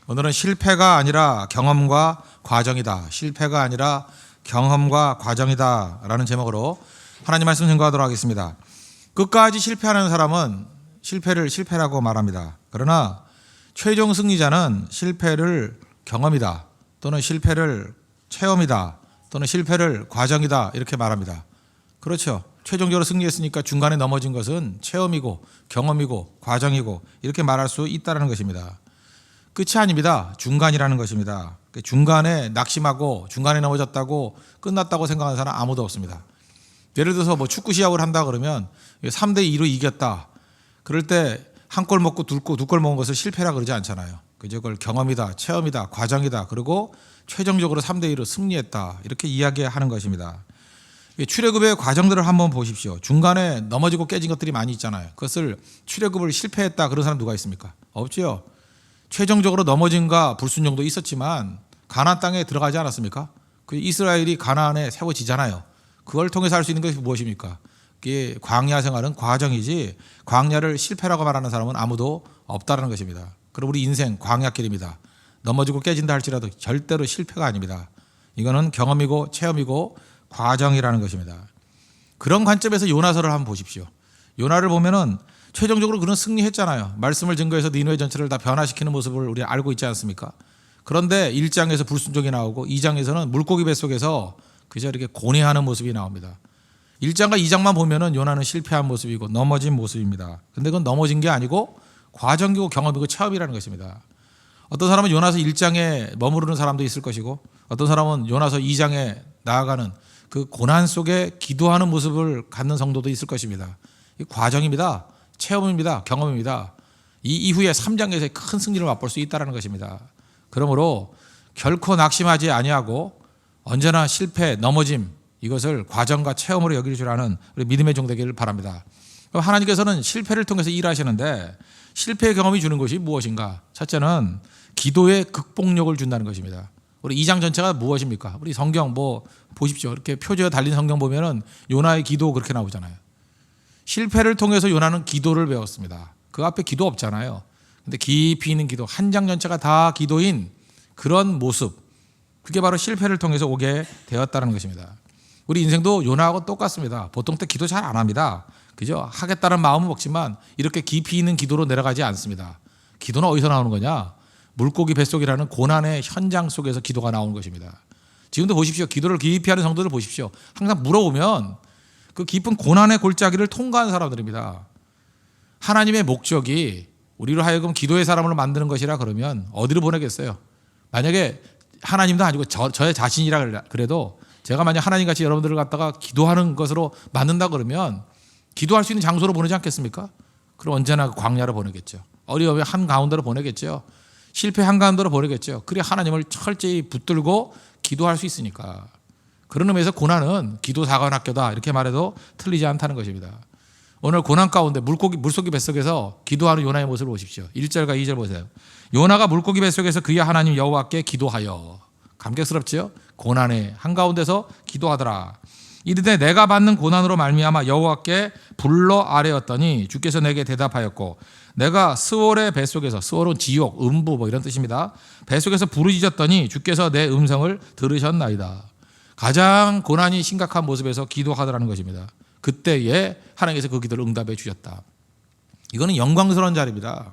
오늘은 실패가 아니라 경험과 과정이다. 실패가 아니라 경험과 과정이다 라는 제목으로 하나님 말씀 증거하도록 하겠습니다. 끝까지 실패하는 사람은 실패를 실패라고 말합니다. 그러나 최종 승리자는 실패를 경험이다, 또는 실패를 체험이다, 또는 실패를 과정이다 이렇게 말합니다. 그렇죠. 최종적으로 승리했으니까 중간에 넘어진 것은 체험이고 경험이고 과정이고 이렇게 말할 수 있다는 것입니다. 끝이 아닙니다. 중간이라는 것입니다. 중간에 낙심하고 중간에 넘어졌다고 끝났다고 생각하는 사람 아무도 없습니다. 예를 들어서 축구 시합을 한다 그러면 3대2로 이겼다. 그럴 때 한 골 먹고 두 골 먹은 것을 실패라 그러지 않잖아요. 그걸 경험이다, 체험이다, 과정이다. 그리고 최종적으로 3대2로 승리했다. 이렇게 이야기하는 것입니다. 출애굽의 과정들을 한번 보십시오. 중간에 넘어지고 깨진 것들이 많이 있잖아요. 그것을 출애굽을 실패했다 그런 사람 누가 있습니까? 없죠. 최종적으로 넘어짐과 불순종도 있었지만 가나안 땅에 들어가지 않았습니까? 그 이스라엘이 가나안에 세워지잖아요. 그걸 통해서 할 수 있는 것이 무엇입니까? 그게 광야 생활은 과정이지 광야를 실패라고 말하는 사람은 아무도 없다는 것입니다. 그럼 우리 인생 광야길입니다. 넘어지고 깨진다 할지라도 절대로 실패가 아닙니다. 이거는 경험이고 체험이고 과정이라는 것입니다. 그런 관점에서 요나서를 한번 보십시오. 요나를 보면은 최종적으로 그는 승리했잖아요. 말씀을 증거해서 니느웨 전체를 다 변화시키는 모습을 우리 알고 있지 않습니까? 그런데 1장에서 불순종이 나오고 2장에서는 물고기 뱃속에서 그저 이렇게 고뇌하는 모습이 나옵니다. 1장과 2장만 보면은 요나는 실패한 모습이고 넘어진 모습입니다. 근데 그건 넘어진 게 아니고 과정이고 경험이고 체험이라는 것입니다. 어떤 사람은 요나서 1장에 머무르는 사람도 있을 것이고 어떤 사람은 요나서 2장에 나아가는 그 고난 속에 기도하는 모습을 갖는 성도도 있을 것입니다. 이 과정입니다. 체험입니다. 경험입니다. 이 이후에 3장에서의 큰 승리를 맛볼 수 있다는 것입니다. 그러므로 결코 낙심하지 아니하고 언제나 실패, 넘어짐 이것을 과정과 체험으로 여길 줄 아는 우리 믿음의 종 되기를 바랍니다. 하나님께서는 실패를 통해서 일하시는데 실패의 경험이 주는 것이 무엇인가? 첫째는 기도의 극복력을 준다는 것입니다. 우리 2장 전체가 무엇입니까? 우리 성경 보십시오. 이렇게 표지에 달린 성경 보면은 요나의 기도 그렇게 나오잖아요. 실패를 통해서 요나는 기도를 배웠습니다. 그 앞에 기도 없잖아요. 근데 깊이 있는 기도, 한 장 전체가 다 기도인 그런 모습, 그게 바로 실패를 통해서 오게 되었다는 것입니다. 우리 인생도 요나하고 똑같습니다. 보통 때 기도 잘 안 합니다. 그죠? 하겠다는 마음은 먹지만 이렇게 깊이 있는 기도로 내려가지 않습니다. 기도는 어디서 나오는 거냐? 물고기 뱃속이라는 고난의 현장 속에서 기도가 나오는 것입니다. 지금도 보십시오. 기도를 깊이 하는 성도들 보십시오. 항상 물어보면 그 깊은 고난의 골짜기를 통과한 사람들입니다. 하나님의 목적이 우리로 하여금 기도의 사람을 만드는 것이라 그러면 어디로 보내겠어요? 만약에 하나님도 아니고 저의 자신이라 그래도 제가 만약 하나님같이 여러분들을 갖다가 기도하는 것으로 만든다 그러면 기도할 수 있는 장소로 보내지 않겠습니까? 그럼 언제나 광야로 보내겠죠. 어려움의 한가운데로 보내겠죠. 실패 한가운데로 보내겠죠. 그래 하나님을 철저히 붙들고 기도할 수 있으니까. 그런 의미에서 고난은 기도 사관학교다 이렇게 말해도 틀리지 않다는 것입니다. 오늘 고난 가운데 물속기 뱃속에서 기도하는 요나의 모습을 보십시오. 1절과 2절 보세요. 요나가 물고기 뱃속에서 그의 하나님 여호와께 기도하여. 감격스럽지요? 고난의 한가운데서 기도하더라. 이르되 내가 받는 고난으로 말미암아 여호와께 불러 아뢰었더니 주께서 내게 대답하였고 내가 스올의 뱃속에서, 스올은 지옥, 음부 이런 뜻입니다. 뱃속에서 부르짖었더니 주께서 내 음성을 들으셨나이다. 가장 고난이 심각한 모습에서 기도하더라는 것입니다. 그때에 하나님께서 그 기도를 응답해 주셨다. 이거는 영광스러운 자리입니다.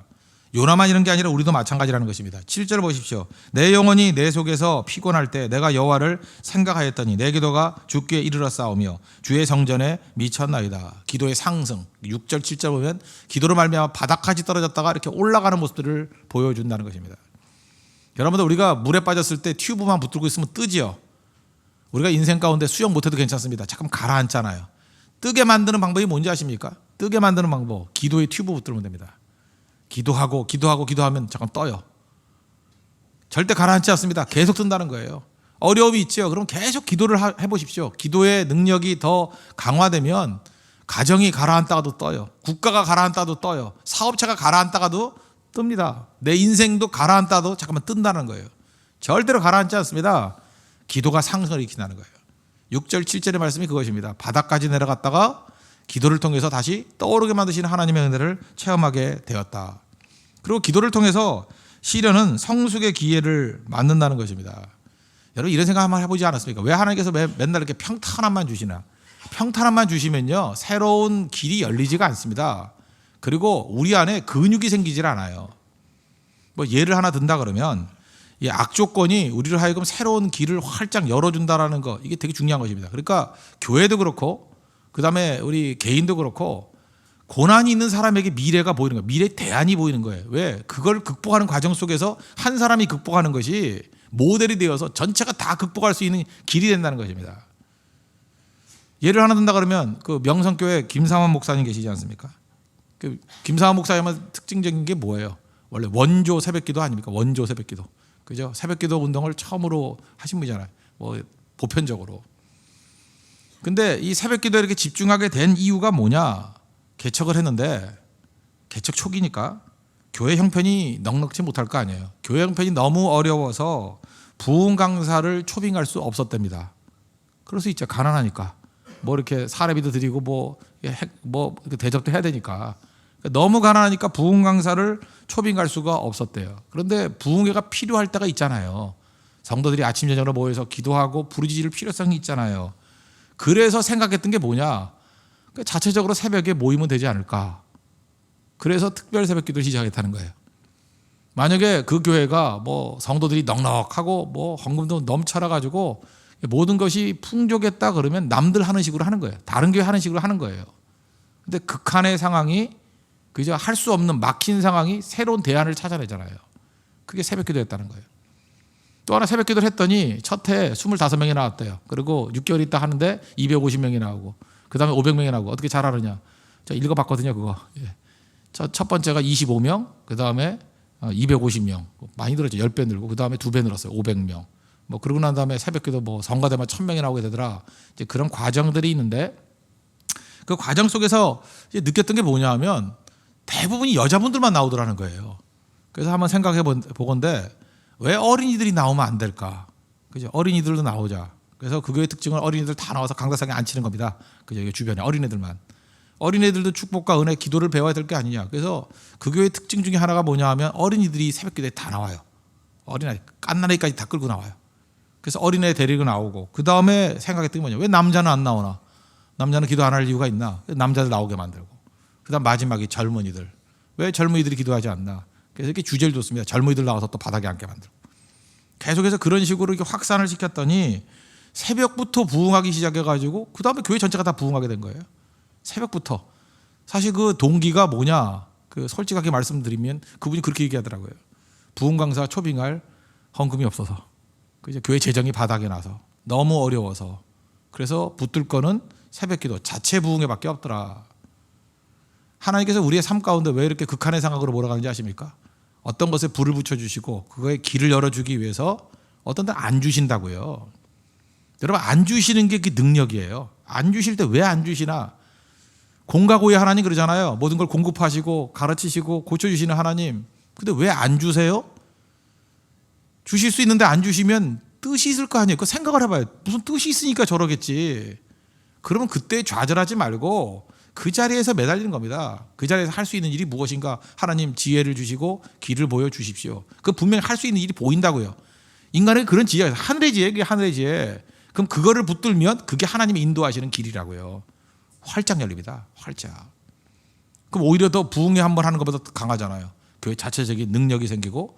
요나만 이런 게 아니라 우리도 마찬가지라는 것입니다. 7절 보십시오. 내 영혼이 내 속에서 피곤할 때 내가 여호와를 생각하였더니 내 기도가 주께 이르렀사오며 주의 성전에 미쳤나이다. 기도의 상승. 6절 7절 보면 기도로 말미암아 바닥까지 떨어졌다가 이렇게 올라가는 모습들을 보여준다는 것입니다. 여러분들 우리가 물에 빠졌을 때 튜브만 붙들고 있으면 뜨지요. 우리가 인생 가운데 수영 못해도 괜찮습니다. 잠깐 가라앉잖아요. 뜨게 만드는 방법이 뭔지 아십니까? 뜨게 만드는 방법. 기도의 튜브 붙들면 됩니다. 기도하면 잠깐 떠요. 절대 가라앉지 않습니다. 계속 뜬다는 거예요. 어려움이 있죠. 그럼 계속 기도를 해보십시오. 기도의 능력이 더 강화되면 가정이 가라앉다가도 떠요. 국가가 가라앉다가도 떠요. 사업체가 가라앉다가도 뜹니다. 내 인생도 가라앉다가도 잠깐만 뜬다는 거예요. 절대로 가라앉지 않습니다. 기도가 상승을 일으킨다는 거예요. 6절 7절의 말씀이 그것입니다. 바닥까지 내려갔다가 기도를 통해서 다시 떠오르게 만드시는 하나님의 은혜를 체험하게 되었다. 그리고 기도를 통해서 시련은 성숙의 기회를 만든다는 것입니다. 여러분 이런 생각 한번 해보지 않았습니까? 왜 하나님께서 맨날 이렇게 평탄함만 주시나? 평탄함만 주시면요 새로운 길이 열리지가 않습니다. 그리고 우리 안에 근육이 생기질 않아요. 뭐 예를 하나 든다 그러면 이 악조건이 우리를 하여금 새로운 길을 활짝 열어준다라는 거, 이게 되게 중요한 것입니다. 그러니까 교회도 그렇고 그다음에 우리 개인도 그렇고 고난이 있는 사람에게 미래가 보이는 거예요. 미래의 대안이 보이는 거예요. 왜? 그걸 극복하는 과정 속에서 한 사람이 극복하는 것이 모델이 되어서 전체가 다 극복할 수 있는 길이 된다는 것입니다. 예를 하나 든다 그러면 그 명성교회 김삼환 목사님 계시지 않습니까? 그 김삼환 목사님은 특징적인 게 뭐예요? 원래 원조 새벽기도 아닙니까? 원조 새벽기도. 그죠? 새벽기도 운동을 처음으로 하신 분이잖아요. 뭐 보편적으로. 근데 이 새벽기도에 이렇게 집중하게 된 이유가 뭐냐? 개척을 했는데 개척 초기니까 교회 형편이 넉넉지 못할 거 아니에요. 교회 형편이 너무 어려워서 부흥 강사를 초빙할 수 없었답니다. 그럴 수 있죠. 가난하니까. 뭐 이렇게 사례비도 드리고 뭐 대접도 해야 되니까. 너무 가난하니까 부흥 강사를 초빙할 수가 없었대요. 그런데 부흥회가 필요할 때가 있잖아요. 성도들이 아침 저녁으로 모여서 기도하고 부르짖을 필요성이 있잖아요. 그래서 생각했던 게 뭐냐? 자체적으로 새벽에 모이면 되지 않을까? 그래서 특별 새벽 기도를 시작했다는 거예요. 만약에 그 교회가 뭐 성도들이 넉넉하고 뭐 헌금도 넘쳐라 가지고 모든 것이 풍족했다 그러면 남들 하는 식으로 하는 거예요. 다른 교회 하는 식으로 하는 거예요. 근데 극한의 상황이 그저 할 수 없는 막힌 상황이 새로운 대안을 찾아내잖아요. 그게 새벽 기도였다는 거예요. 또 하나 새벽 기도를 했더니 첫 해 25명이 나왔대요. 그리고 6개월 있다 하는데 250명이 나오고 그 다음에 500명이 나오고. 어떻게 잘 알았냐? 제가 읽어봤거든요 그거. 첫 번째가 25명, 그 다음에 250명. 많이 늘었죠. 10배 늘고 그 다음에 2배 늘었어요. 500명. 뭐 그러고 난 다음에 새벽기도 뭐 성가대만 1000명이 나오게 되더라. 이제 그런 과정들이 있는데 그 과정 속에서 이제 느꼈던 게 뭐냐 하면 대부분이 여자분들만 나오더라는 거예요. 그래서 한번 생각해 보건데 왜 어린이들이 나오면 안 될까? 그죠? 어린이들도 나오자. 그래서 그 교회 특징은 어린이들 다 나와서 강다상에 앉히는 겁니다. 그죠? 주변에 어린애들만. 어린애들도 축복과 은혜, 기도를 배워야 될 게 아니냐. 그래서 그 교회 특징 중에 하나가 뭐냐 하면 어린이들이 새벽 기도에 다 나와요. 어린아이, 깐나리까지 다 끌고 나와요. 그래서 어린애 데리고 나오고 그 다음에 생각했던 게 뭐냐. 왜 남자는 안 나오나? 남자는 기도 안 할 이유가 있나? 남자들 나오게 만들고. 그 다음 마지막이 젊은이들. 왜 젊은이들이 기도하지 않나? 그래서 이렇게 주제를 줬습니다. 젊은이들 나와서 또 바닥에 앉게 만들고. 계속해서 그런 식으로 이렇게 확산을 시켰더니 새벽부터 부흥하기 시작해가지고 그 다음에 교회 전체가 다 부흥하게 된 거예요. 새벽부터. 사실 그 동기가 뭐냐? 그 솔직하게 말씀드리면 그분이 그렇게 얘기하더라고요. 부흥 강사 초빙할 헌금이 없어서. 그죠? 교회 재정이 바닥에 나서 너무 어려워서. 그래서 붙들 거는 새벽기도 자체 부흥회밖에 없더라. 하나님께서 우리의 삶 가운데 왜 이렇게 극한의 상황으로 몰아가는지 아십니까? 어떤 것에 불을 붙여주시고 그거에 길을 열어주기 위해서 어떤 데 안 주신다고요. 여러분 안 주시는 게 그 능력이에요. 안 주실 때 왜 안 주시나? 공과고의 하나님 그러잖아요. 모든 걸 공급하시고 가르치시고 고쳐주시는 하나님. 근데 왜 안 주세요? 주실 수 있는데 안 주시면 뜻이 있을 거 아니에요. 그 생각을 해봐요. 무슨 뜻이 있으니까 저러겠지. 그러면 그때 좌절하지 말고 그 자리에서 매달리는 겁니다. 그 자리에서 할 수 있는 일이 무엇인가? 하나님 지혜를 주시고 길을 보여주십시오. 그 분명히 할 수 있는 일이 보인다고요. 인간의 그런 지혜가 하늘의 지혜, 그게 하늘의 지혜. 그럼 그거를 붙들면 그게 하나님이 인도하시는 길이라고요. 활짝 열립니다. 활짝. 그럼 오히려 더 부흥회 한번 하는 것보다 더 강하잖아요. 교회 자체적인 능력이 생기고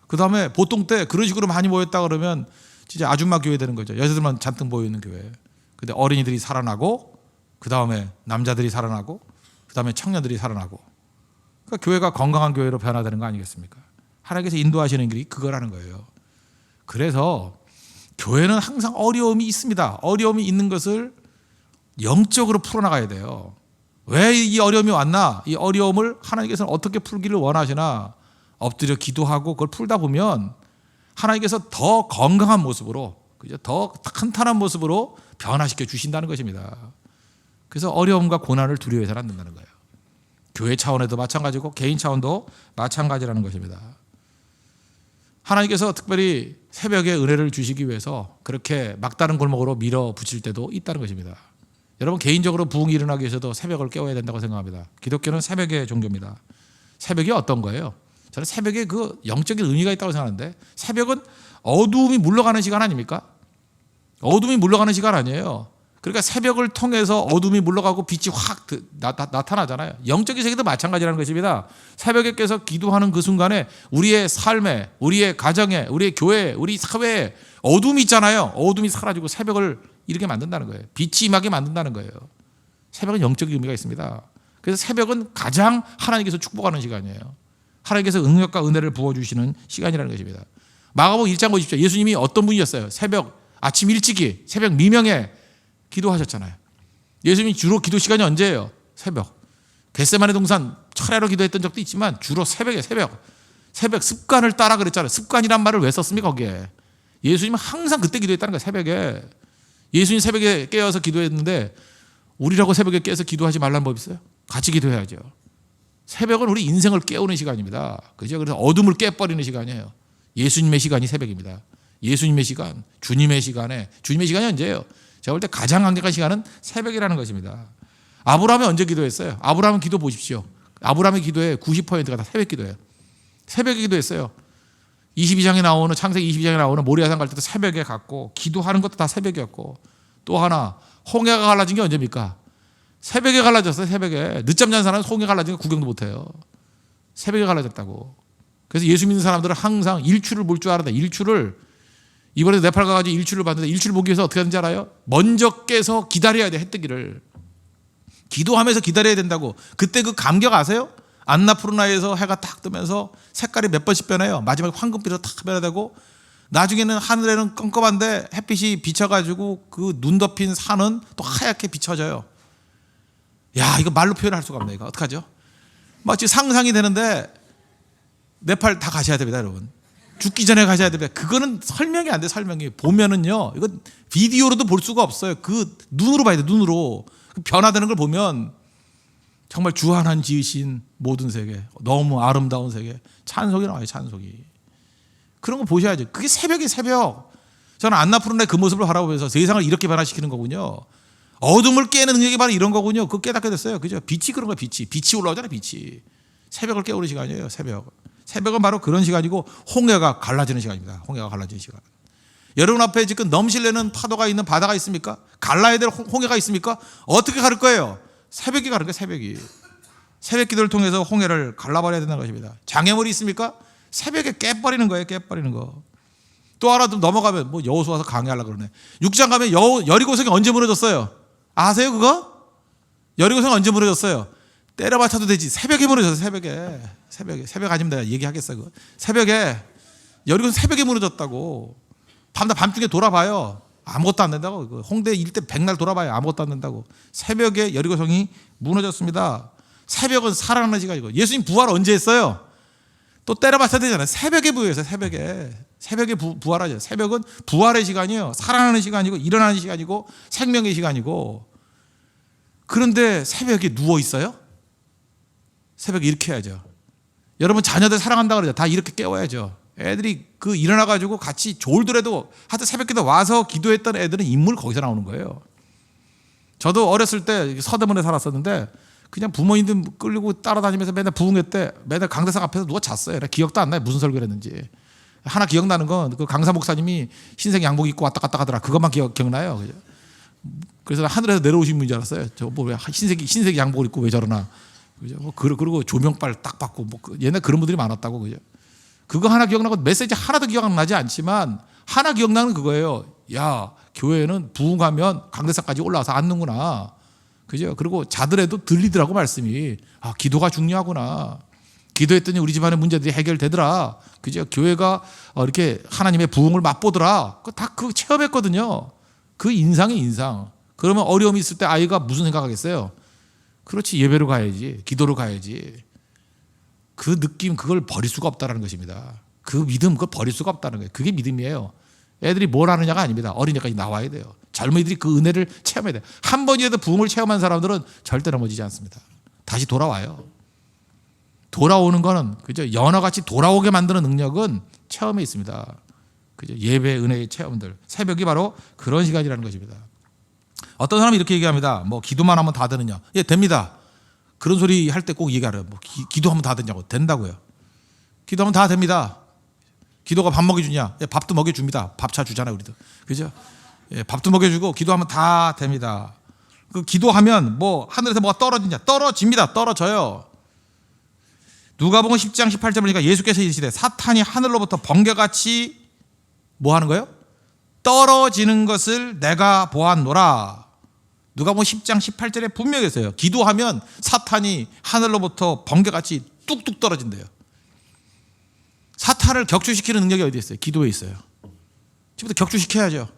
그 다음에 보통 때 그런 식으로 많이 모였다 그러면 진짜 아줌마 교회 되는 거죠. 여자들만 잔뜩 모여있는 교회. 근데 어린이들이 살아나고 그 다음에 남자들이 살아나고 그 다음에 청년들이 살아나고 그러니까 교회가 건강한 교회로 변화되는 거 아니겠습니까? 하나님께서 인도하시는 길이 그거라는 거예요. 그래서 교회는 항상 어려움이 있습니다. 어려움이 있는 것을 영적으로 풀어나가야 돼요. 왜 이 어려움이 왔나? 이 어려움을 하나님께서는 어떻게 풀기를 원하시나? 엎드려 기도하고 그걸 풀다 보면 하나님께서 더 건강한 모습으로, 그죠? 더 탄탄한 모습으로 변화시켜 주신다는 것입니다. 그래서 어려움과 고난을 두려워해서는 안 된다는 거예요. 교회 차원에도 마찬가지고 개인 차원도 마찬가지라는 것입니다. 하나님께서 특별히 새벽에 은혜를 주시기 위해서 그렇게 막다른 골목으로 밀어붙일 때도 있다는 것입니다. 여러분 개인적으로 부흥이 일어나기 위해서도 새벽을 깨워야 된다고 생각합니다. 기독교는 새벽의 종교입니다. 새벽이 어떤 거예요? 저는 새벽에 그 영적인 의미가 있다고 생각하는데, 새벽은 어두움이 물러가는 시간 아닙니까? 어둠이 물러가는 시간 아니에요. 그러니까 새벽을 통해서 어둠이 물러가고 빛이 확 나타나잖아요. 영적인 세계도 마찬가지라는 것입니다. 새벽에 깨서 기도하는 그 순간에 우리의 삶에, 우리의 가정에, 우리의 교회에, 우리 사회에 어둠이 있잖아요. 어둠이 사라지고 새벽을 이렇게 만든다는 거예요. 빛이 임하게 만든다는 거예요. 새벽은 영적인 의미가 있습니다. 그래서 새벽은 가장 하나님께서 축복하는 시간이에요. 하나님께서 능력과 은혜를 부어주시는 시간이라는 것입니다. 마가복음 1장 보십시오. 예수님이 어떤 분이었어요? 새벽, 아침 일찍이, 새벽 미명에 기도하셨잖아요. 예수님이 주로 기도 시간이 언제예요? 새벽. 겟세마네 동산 철야로 기도했던 적도 있지만 주로 새벽에 새벽 습관을 따라 그랬잖아요. 습관이란 말을 왜 썼습니까 거기에? 예수님은 항상 그때 기도했다는 거예요. 새벽에. 예수님 새벽에 깨어서 기도했는데 우리라고 새벽에 깨서 기도하지 말라는 법 있어요? 같이 기도해야죠. 새벽은 우리 인생을 깨우는 시간입니다. 그죠? 그래서 어둠을 깨버리는 시간이에요. 예수님의 시간이 새벽입니다. 예수님의 시간, 주님의 시간이 언제예요? 제가 볼 때 가장 강력한 시간은 새벽이라는 것입니다. 아브라함이 언제 기도했어요? 아브라함은 기도 보십시오. 아브라함의 기도의 90%가 다 새벽 기도예요. 새벽에 기도했어요. 22장에 나오는, 창세기 22장에 나오는 모리아산 갈 때도 새벽에 갔고, 기도하는 것도 다 새벽이었고, 또 하나 홍해가 갈라진 게 언제입니까? 새벽에 갈라졌어요. 새벽에. 늦잠 잔 사람은 홍해 갈라진 거 구경도 못해요. 새벽에 갈라졌다고. 그래서 예수 믿는 사람들은 항상 일출을 볼 줄 알았다. 일출을 이번에 네팔 가가지고 일출을 봤는데, 일출을 보기 위해서 어떻게 하는지 알아요? 먼저 깨서 기다려야 돼. 해 뜨기를 기도하면서 기다려야 된다고. 그때 그 감격 아세요? 안나푸르나에서 해가 딱 뜨면서 색깔이 몇 번씩 변해요. 마지막에 황금빛으로 탁 변화되고, 나중에는 하늘에는 껌껌한데 햇빛이 비쳐가지고 그 눈 덮인 산은 또 하얗게 비춰져요. 야, 이거 말로 표현할 수가 없네. 이거 어떡하죠? 마치 상상이 되는데, 네팔 다 가셔야 됩니다, 여러분. 죽기 전에 가셔야 됩니다. 그거는 설명이 안 돼. 설명이 보면은요, 이거 비디오로도 볼 수가 없어요. 그 눈으로 봐야 돼. 눈으로 변화되는 걸 보면 정말 주 하나님 지으신 모든 세계, 너무 아름다운 세계, 찬송이 나와요. 찬송이. 그런 거 보셔야죠. 그게 새벽이 새벽. 저는 안나푸르나의 그 모습을 바라보면서 세상을 이렇게 변화시키는 거군요. 어둠을 깨는 능력이 바로 이런 거군요. 그거 깨닫게 됐어요. 그죠? 빛이 그런 거예요. 빛이 올라오잖아요. 빛이. 새벽을 깨우는 시간이에요. 새벽은 바로 그런 시간이고, 홍해가 갈라지는 시간입니다. 홍해가 갈라지는 시간. 여러분 앞에 지금 넘실내는 파도가 있는 바다가 있습니까? 갈라야 될 홍해가 있습니까? 어떻게 가를 거예요? 새벽이 가는 거예요. 새벽이. 새벽 기도를 통해서 홍해를 갈라버려야 된다는 것입니다. 장애물이 있습니까? 새벽에 깨버리는 거예요. 깨버리는 거. 또 하나 좀 넘어가면 뭐 여호수아 와서 강의하려고 그러네. 6장 가면 여리고성이 언제 무너졌어요? 아세요 그거? 여리고성이 언제 무너졌어요? 때려맞춰도 되지. 새벽에 무너졌어요. 새벽 아니면 내가 얘기하겠어. 그거. 새벽에. 여리고성 새벽에 무너졌다고. 밤중에 돌아봐요. 아무것도 안 된다고. 홍대 일대 백날 돌아봐요. 아무것도 안 된다고. 새벽에 여리고성이 무너졌습니다. 새벽은 살아나는 시간이고. 예수님 부활 언제 했어요? 또 때려맞춰야 되잖아요. 새벽에 부활했어요. 새벽에 부활하죠. 새벽은 부활의 시간이에요. 살아나는 시간이고, 일어나는 시간이고, 생명의 시간이고. 그런데 새벽에 누워 있어요? 새벽에 이렇게 해야죠. 여러분 자녀들 사랑한다 그러죠. 다 이렇게 깨워야죠. 애들이 그 일어나가지고 같이 졸더라도 하여튼 새벽기도 와서 기도했던 애들은 인물 거기서 나오는 거예요. 저도 어렸을 때 서대문에 살았었는데, 그냥 부모님들 끌고 따라다니면서 맨날 부흥회 때 맨날 강대상 앞에서 누가 잤어요. 기억도 안 나요. 무슨 설교를 했는지. 하나 기억나는 건 그 강사 목사님이 흰색 양복 입고 왔다 갔다 하더라. 그것만 기억나요. 그죠? 그래서 하늘에서 내려오신 분인 줄 알았어요. 저 뭐 왜 흰색 양복을 입고 왜 저러나. 그죠? 뭐 그리고 조명빨 딱 받고 뭐 옛날 그런 분들이 많았다고. 그죠? 그거 하나 기억나고 메시지 하나도 기억나지 않지만 하나 기억나는 그거예요. 야, 교회는 부흥하면 강대상까지 올라와서 앉는구나. 그죠? 그리고 자더라도 들리더라고 말씀이. 아, 기도가 중요하구나. 기도했더니 우리 집안의 문제들이 해결되더라. 그죠? 교회가 이렇게 하나님의 부흥을 맛보더라. 다 그거 체험했거든요. 그 인상이 인상. 그러면 어려움이 있을 때 아이가 무슨 생각하겠어요? 그렇지, 예배로 가야지, 기도로 가야지. 그 느낌, 그걸 버릴 수가 없다는 것입니다. 그 믿음, 그걸 버릴 수가 없다는 거예요. 그게 믿음이에요. 애들이 뭘 하느냐가 아닙니다. 어린이까지 나와야 돼요. 젊은이들이 그 은혜를 체험해야 돼요. 한 번이라도 부흥을 체험한 사람들은 절대 넘어지지 않습니다. 다시 돌아와요. 돌아오는 거는, 그죠? 연어같이 돌아오게 만드는 능력은 체험에 있습니다. 그죠? 예배, 은혜의 체험들. 새벽이 바로 그런 시간이라는 것입니다. 어떤 사람이 이렇게 얘기합니다. 뭐 기도만 하면 다 되느냐? 예, 됩니다. 그런 소리 할 때 꼭 얘기하래요. 뭐 기도하면 다 되냐고. 된다고요. 기도하면 다 됩니다. 기도가 밥 먹여주냐? 예, 밥도 먹여줍니다. 밥차 주잖아요, 우리도. 그죠? 예, 밥도 먹여주고 기도하면 다 됩니다. 그 기도하면 뭐 하늘에서 뭐가 떨어지냐? 떨어집니다. 떨어져요. 누가복음 10장 18절 보니까 예수께서 이르시되 사탄이 하늘로부터 번개같이 뭐 하는 거예요? 떨어지는 것을 내가 보았노라. 누가복음 10장 18절에 분명히 했어요. 기도하면 사탄이 하늘로부터 번개같이 뚝뚝 떨어진대요. 사탄을 격추시키는 능력이 어디에 있어요? 기도에 있어요. 지금부터 격추시켜야죠.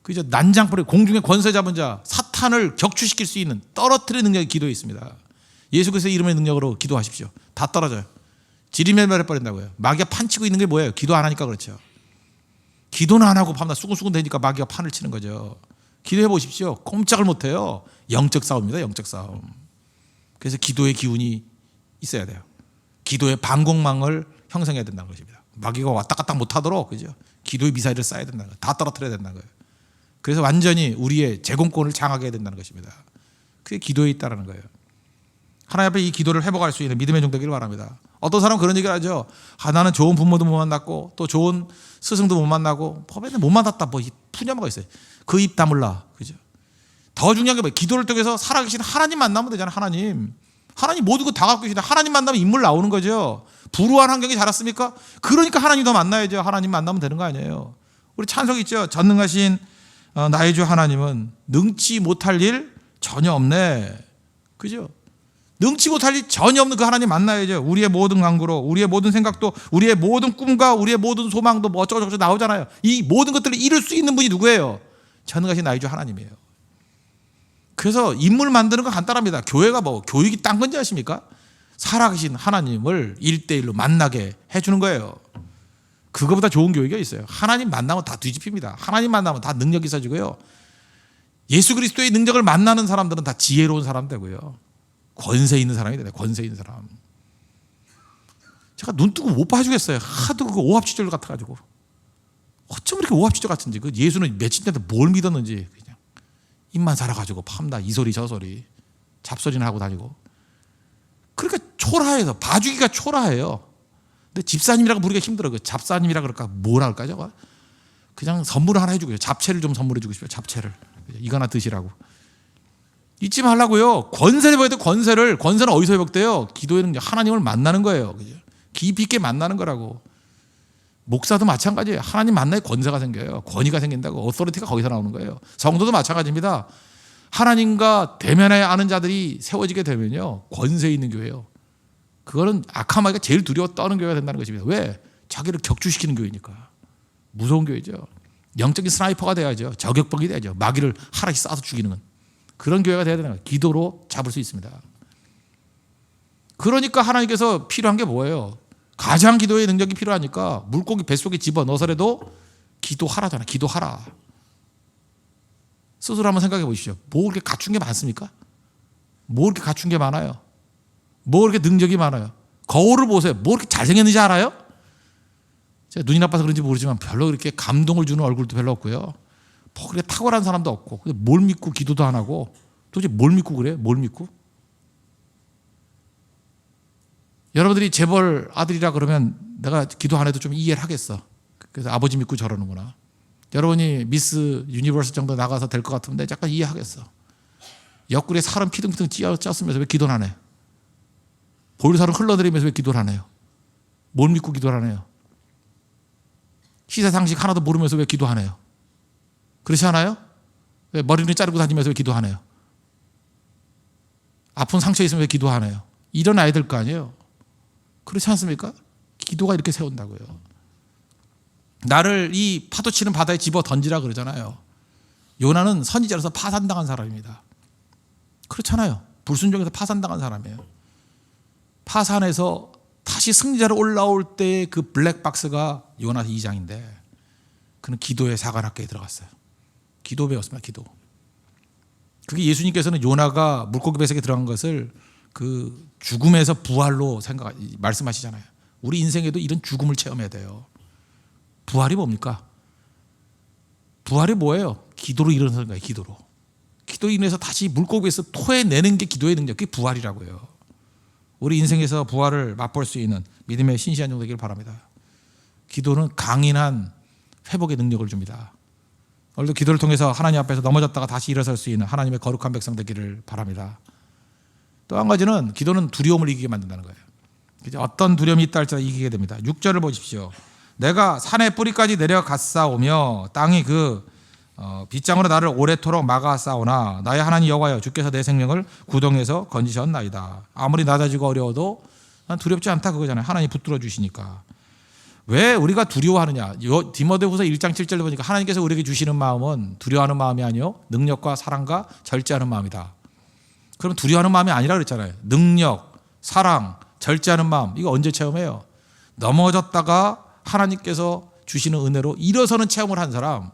그죠? 난장불에 공중에 권세 잡은 자 사탄을 격추시킬 수 있는 떨어뜨리는 능력이 기도에 있습니다. 예수 그리스도의 이름의 능력으로 기도하십시오. 다 떨어져요. 지리멸멸해 버린다고요. 마귀가 판치고 있는 게 뭐예요? 기도 안 하니까 그렇죠. 기도는 안 하고 밤낮 수근수근 되니까 마귀가 판을 치는 거죠. 기도해 보십시오. 꼼짝을 못 해요. 영적 싸움입니다. 영적 싸움. 그래서 기도의 기운이 있어야 돼요. 기도의 방공망을 형성해야 된다는 것입니다. 마귀가 왔다 갔다 못 하도록, 그죠? 기도의 미사일을 쏴야 된다는 거예요. 다 떨어뜨려야 된다는 거예요. 그래서 완전히 우리의 제공권을 장악해야 된다는 것입니다. 그게 기도에 있다는 거예요. 하나님 앞에 이 기도를 회복할 수 있는 믿음의 종 되기를 바랍니다. 어떤 사람은 그런 얘기를 하죠. 나는 좋은 부모도 못 만났고 또 좋은 스승도 못 만나고 법에는 못 만났다. 뭐 푸념가 있어요. 그 입 다물라. 그죠? 더 중요한 게 뭐예요? 기도를 통해서 살아계신 하나님 만나면 되잖아요. 하나님 모든 거 다 갖고 계시다. 하나님 만나면 인물 나오는 거죠. 불우한 환경에 자랐습니까? 그러니까 하나님 더 만나야죠. 하나님 만나면 되는 거 아니에요. 우리 찬송 있죠. 전능하신 나의 주 하나님은 능치 못할 일 전혀 없네. 그죠? 능치 못할 일 전혀 없는 그 하나님 만나야죠. 우리의 모든 강구로, 우리의 모든 생각도, 우리의 모든 꿈과 우리의 모든 소망도 뭐 어쩌고저쩌고 나오잖아요. 이 모든 것들을 이룰 수 있는 분이 누구예요? 전능하신 나의 주 하나님이에요. 그래서 인물 만드는 거 간단합니다. 교회가 뭐 교육이 딴 건지 아십니까? 살아계신 하나님을 1대1로 만나게 해주는 거예요. 그거보다 좋은 교육이 있어요. 하나님 만나면 다 뒤집힙니다. 하나님 만나면 다 능력이 있어지고요. 예수 그리스도의 능력을 만나는 사람들은 다 지혜로운 사람 되고요. 권세 있는 사람이 되네. 권세 있는 사람. 제가 눈 뜨고 못 봐주겠어요. 하도 그 오합지졸 같아가지고. 어쩜 이렇게 오합지졸 같은지. 그 예수는 며칠 전에 뭘 믿었는지 그냥 입만 살아가지고 팜다 이 소리 저 소리 잡소리나 하고 다니고. 그러니까 초라해서 봐주기가 초라해요. 근데 집사님이라고 부르기가 힘들어. 그 잡사님이라 그럴까 뭐라 할까 저거. 그냥 선물을 하나 해주고요. 잡채를 좀 선물해주고 싶어요. 잡채를 이거 하나 드시라고. 잊지 말라고요. 권세를 배워야 돼. 권세는 어디서 회복돼요? 기도에는 하나님을 만나는 거예요. 그죠? 깊이 있게 만나는 거라고. 목사도 마찬가지예요. 하나님 만나야 권세가 생겨요. 권위가 생긴다고. 어서리티가 거기서 나오는 거예요. 성도도 마찬가지입니다. 하나님과 대면해야 아는 자들이 세워지게 되면요, 권세 있는 교회예요. 그거는 악한 마귀가 제일 두려워 떠는 교회가 된다는 것입니다. 왜? 자기를 격추시키는 교회니까. 무서운 교회죠. 영적인 스나이퍼가 돼야죠. 저격병이 돼야죠. 마귀를 하나씩 쏴서 죽이는 건. 그런 교회가 돼야 되는 거예요. 기도로 잡을 수 있습니다. 그러니까 하나님께서 필요한 게 뭐예요? 가장 기도의 능력이 필요하니까 물고기 뱃속에 집어넣어서라도 기도하라잖아요. 기도하라. 스스로 한번 생각해 보십시오. 뭐 그렇게 갖춘 게 많습니까? 뭐 그렇게 갖춘 게 많아요? 뭐 그렇게 능력이 많아요? 거울을 보세요. 뭐 그렇게 잘생겼는지 알아요? 제가 눈이 나빠서 그런지 모르지만 별로 그렇게 감동을 주는 얼굴도 별로 없고요. 뭐 그렇게 탁월한 사람도 없고, 뭘 믿고 기도도 안 하고, 도대체 뭘 믿고 그래? 뭘 믿고? 여러분들이 재벌 아들이라 그러면 내가 기도 안 해도 좀 이해를 하겠어. 그래서 아버지 믿고 저러는구나. 여러분이 미스 유니버스 정도 나가서 될 것 같으면 내가 약간 이해하겠어. 옆구리에 살은 피둥피둥 쪘으면서 왜 기도를 안 해? 볼살은 흘러내리면서 왜 기도를 안 해요? 뭘 믿고 기도를 안 해요? 시사상식 하나도 모르면서 왜 기도 안 해요? 그렇지 않아요? 왜 머리를 자르고 다니면서 왜 기도 안 해요? 아픈 상처 있으면 왜 기도 안 해요? 일어나야 될 거 아니에요? 그렇지 않습니까? 기도가 이렇게 세운다고요. 나를 이 파도 치는 바다에 집어 던지라 그러잖아요. 요나는 선지자로서 파산당한 사람입니다. 그렇잖아요. 불순종에서 파산당한 사람이에요. 파산에서 다시 승리자로 올라올 때의 그 블랙박스가 요나 2장인데 그는 기도의 사관학교에 들어갔어요. 기도 배웠습니다. 기도. 그게 예수님께서는 요나가 물고기 뱃속에 들어간 것을 그 죽음에서 부활로 말씀하시잖아요. 우리 인생에도 이런 죽음을 체험해야 돼요. 부활이 뭡니까? 부활이 뭐예요? 기도로 일어나는 거예요. 기도로 인해서 다시 물고기에서 토해내는 게 기도의 능력. 그게 부활이라고요. 우리 인생에서 부활을 맛볼 수 있는 믿음의 신실한 종 되기를 바랍니다. 기도는 강인한 회복의 능력을 줍니다. 오늘도 기도를 통해서 하나님 앞에서 넘어졌다가 다시 일어설 수 있는 하나님의 거룩한 백성 되기를 바랍니다. 또 한 가지는 기도는 두려움을 이기게 만든다는 거예요. 어떤 두려움이 있다 할지라도 이기게 됩니다. 6절을 보십시오. 내가 산의 뿌리까지 내려갔사오며 땅이 그 빗장으로 나를 오래도록 막아싸우나 나의 하나님 여호와여 주께서 내 생명을 구덩이에서 건지셨나이다. 아무리 낮아지고 어려워도 난 두렵지 않다 그거잖아요. 하나님이 붙들어 주시니까. 왜 우리가 두려워하느냐. 디모데후서 1장 7절에 보니까 하나님께서 우리에게 주시는 마음은 두려워하는 마음이 아니요 능력과 사랑과 절제하는 마음이다. 그럼 두려워하는 마음이 아니라 그랬잖아요. 능력, 사랑, 절제하는 마음. 이거 언제 체험해요? 넘어졌다가 하나님께서 주시는 은혜로 일어서는 체험을 한 사람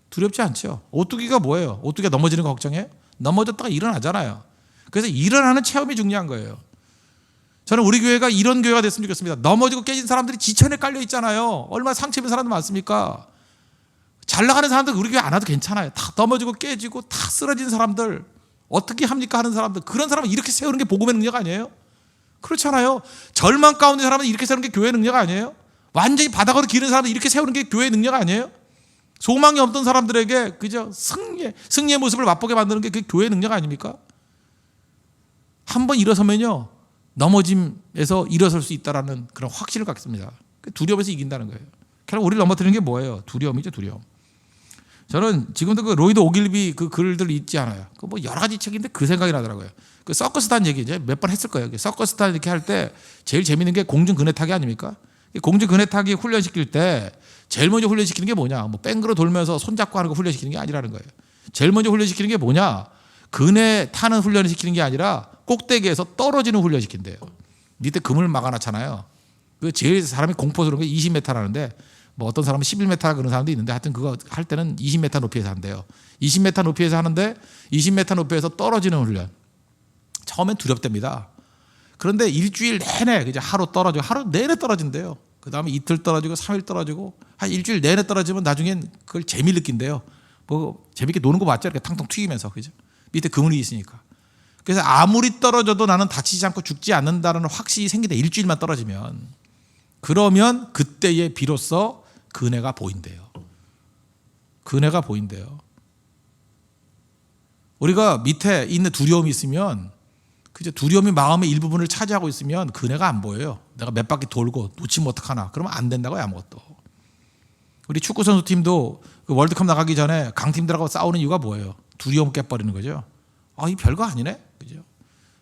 두렵지 않죠. 오뚜기가 뭐예요? 오뚜기가 넘어지는 거 걱정해요? 넘어졌다가 일어나잖아요. 그래서 일어나는 체험이 중요한 거예요. 저는 우리 교회가 이런 교회가 됐으면 좋겠습니다. 넘어지고 깨진 사람들이 지천에 깔려 있잖아요. 얼마나 상처 입은 사람들 많습니까? 잘 나가는 사람들 우리 교회 안 와도 괜찮아요. 다 넘어지고 깨지고 다 쓰러진 사람들 어떻게 합니까 하는 사람들, 그런 사람은 이렇게 세우는 게 복음의 능력 아니에요? 그렇잖아요. 절망 가운데 사람은 이렇게 세우는 게 교회의 능력 아니에요? 완전히 바닥으로 기른 사람들 이렇게 세우는 게 교회의 능력 아니에요? 소망이 없던 사람들에게 그저 승리의 모습을 맛보게 만드는 게 그게 교회의 능력 아닙니까? 한번 일어서면요 넘어짐에서 일어설 수 있다라는 그런 확신을 갖습니다. 두려움에서 이긴다는 거예요. 결국 우리를 넘어뜨리는 게 뭐예요? 두려움이죠, 두려움. 저는 지금도 그 로이드 오길비 그 글들 잊지 않아요. 그 뭐 여러 가지 책인데 그 생각이 나더라고요. 그 서커스단 얘기 이제 몇 번 했을 거예요. 서커스단 이렇게 할 때 제일 재밌는 게 공중 그네타기 아닙니까? 공중 그네타기 훈련시킬 때 제일 먼저 훈련시키는 게 뭐냐? 뭐 뺑그로 돌면서 손잡고 하는 거 훈련시키는 게 아니라는 거예요. 제일 먼저 훈련시키는 게 뭐냐? 그네 타는 훈련을 시키는 게 아니라 꼭대기에서 떨어지는 훈련 시킨대요. 밑에 그물 막아놨잖아요. 그 제일 사람이 공포스러운 게 20m라는데 뭐 어떤 사람은 11m 그런 사람도 있는데 하여튼 그거 할 때는 20m 높이에서 한대요. 20m 높이에서 하는데 20m 높이에서 떨어지는 훈련. 처음엔 두렵답니다. 그런데 일주일 내내 그냥 하루 떨어지고 하루 내내 떨어진대요. 그 다음에 이틀 떨어지고 3일 떨어지고 한 일주일 내내 떨어지면 나중엔 그걸 재미를 느낀대요. 뭐 재밌게 노는 거 맞죠? 이렇게 탕탕 튀기면서 그죠? 밑에 그물이 있으니까. 그래서 아무리 떨어져도 나는 다치지 않고 죽지 않는다는 확신이 생기다. 일주일만 떨어지면. 그러면 그때에 비로소 그네가 보인대요. 그네가 보인대요. 우리가 밑에 있는 두려움이 있으면 그저 두려움이 마음의 일부분을 차지하고 있으면 그네가 안 보여요. 내가 몇 바퀴 돌고 놓치면 어떡하나. 그러면 안 된다고요, 아무것도. 우리 축구선수팀도 그 월드컵 나가기 전에 강팀들하고 싸우는 이유가 뭐예요? 두려움 깨버리는 거죠. 이 별거 아니네. 그죠?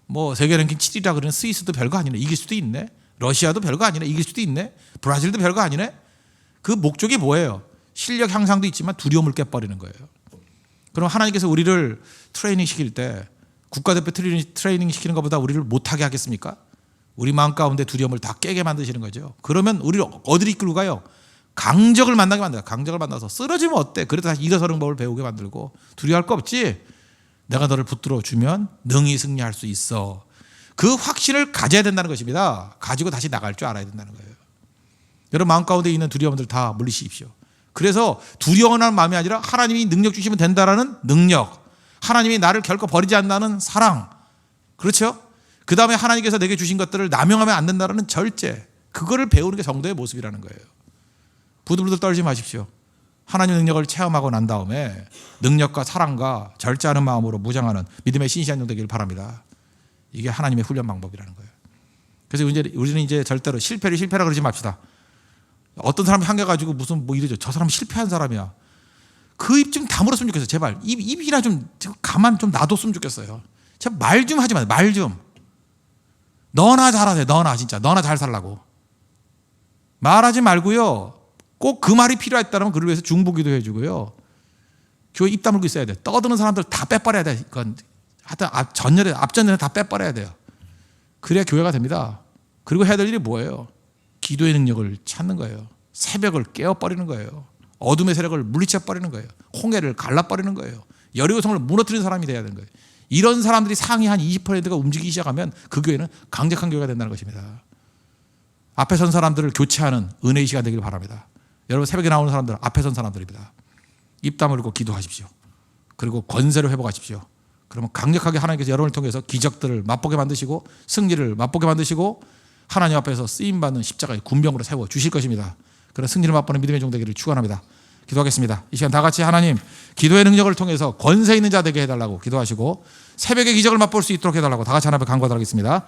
뭐 세계 랭킹 7위라 그러는 스위스도 별거 아니네. 이길 수도 있네. 러시아도 별거 아니네. 이길 수도 있네. 브라질도 별거 아니네. 그 목적이 뭐예요? 실력 향상도 있지만 두려움을 깨버리는 거예요. 그럼 하나님께서 우리를 트레이닝 시킬 때 국가대표 트레이닝 시키는 것보다 우리를 못하게 하겠습니까? 우리 마음 가운데 두려움을 다 깨게 만드시는 거죠. 그러면 우리를 어디로 이끌고 가요? 강적을 만나게 만들어요. 강적을 만나서 쓰러지면 어때? 그래도 다시 일어서는 법을 배우게 만들고 두려워할 거 없지? 내가 너를 붙들어 주면 능히 승리할 수 있어. 그 확신을 가져야 된다는 것입니다. 가지고 다시 나갈 줄 알아야 된다는 거예요. 여러분 마음 가운데 있는 두려움들 다 물리십시오. 그래서 두려워하는 마음이 아니라 하나님이 능력 주시면 된다라는 능력, 하나님이 나를 결코 버리지 않는다는 사랑, 그렇죠? 그 다음에 하나님께서 내게 주신 것들을 남용하면 안 된다는 절제, 그거를 배우는 게 정도의 모습이라는 거예요. 부들부들 떨지 마십시오. 하나님의 능력을 체험하고 난 다음에 능력과 사랑과 절제하는 마음으로 무장하는 믿음의 신실한 종 되기를 바랍니다. 이게 하나님의 훈련 방법이라는 거예요. 그래서 우리는 이제 절대로 실패라 그러지 맙시다. 어떤 사람이 한겨가지고 무슨 뭐 이러죠. 저 사람은 실패한 사람이야. 그 입 좀 다물었으면 좋겠어요. 제발 입이나 좀 가만 좀 놔뒀으면 좋겠어요. 제발 말 좀 하지 마세요. 말 좀. 너나 잘하세요. 너나 진짜 너나 잘 살라고. 말하지 말고요. 꼭 그 말이 필요했다면 그를 위해서 중보기도 해주고요. 교회 입 다물고 있어야 돼요. 떠드는 사람들 다 빼버려야 돼. 그건 하여튼 앞전에 다 빼버려야 돼요. 그래야 교회가 됩니다. 그리고 해야 될 일이 뭐예요? 기도의 능력을 찾는 거예요. 새벽을 깨워버리는 거예요. 어둠의 세력을 물리쳐버리는 거예요. 홍해를 갈라버리는 거예요. 여리고성을 무너뜨리는 사람이 돼야 되는 거예요. 이런 사람들이 상위 한 20%가 움직이기 시작하면 그 교회는 강력한 교회가 된다는 것입니다. 앞에 선 사람들을 교체하는 은혜의 시간 되기를 바랍니다. 여러분 새벽에 나오는 사람들 앞에 선 사람들입니다. 입 다물고 기도하십시오. 그리고 권세를 회복하십시오. 그러면 강력하게 하나님께서 여러분을 통해서 기적들을 맛보게 만드시고 승리를 맛보게 만드시고 하나님 앞에서 쓰임받는 십자가의 군병으로 세워 주실 것입니다. 그런 승리를 맛보는 믿음의 종 되기를 축원합니다. 기도하겠습니다. 이 시간 다 같이 하나님 기도의 능력을 통해서 권세 있는 자 되게 해달라고 기도하시고 새벽에 기적을 맛볼 수 있도록 해달라고 다 같이 하나님 앞에 간구하도록 하겠습니다.